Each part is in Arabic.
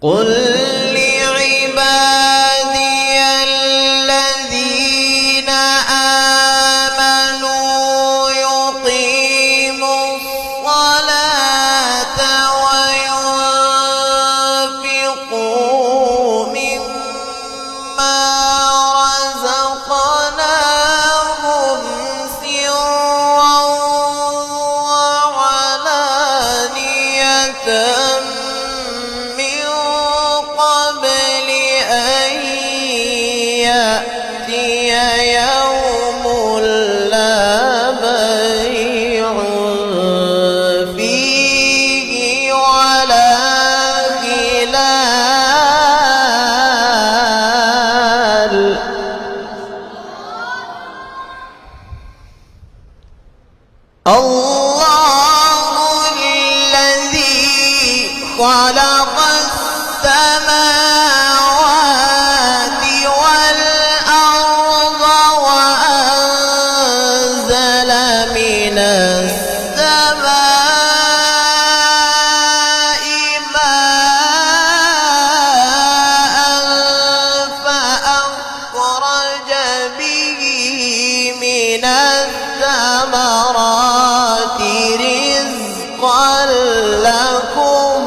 قل لعبادي الذين آمنوا يقيموا الصلاة وينفقوا مما رزقناهم سرا وعلانية يوم لا بيع فيه ولا خلال. الله الذي خلق السماوات والأرض وأنزل من السماء ماء فأخرج به من الثمرات رزقا لكم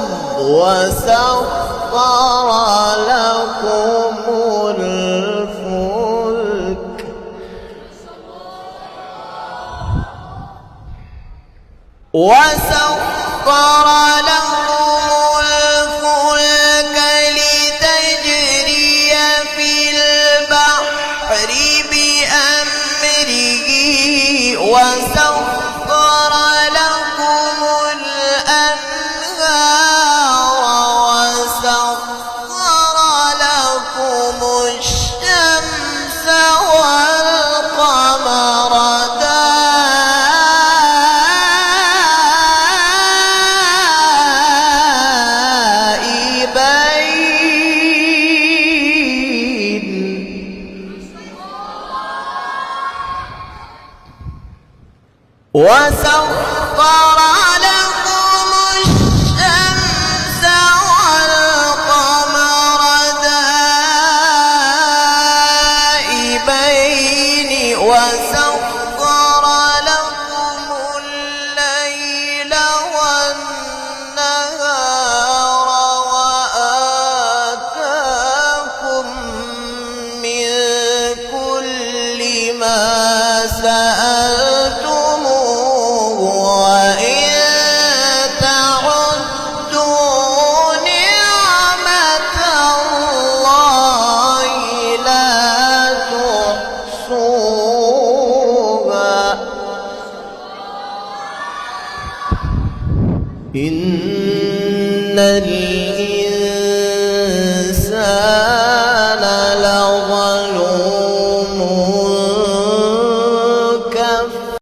وسخر لكم الفلك لتجري في البحر بأمره وسخر لكم الأنهار وسخر لكم الشمس والقمر دائبين وسخر لكم الشمس والقمر دائبين وسخر لكم الليل والنهار وآتاكم من كل ما سألتموه وإن تعدوا نعمة الله لا تحصوها إن الإنسان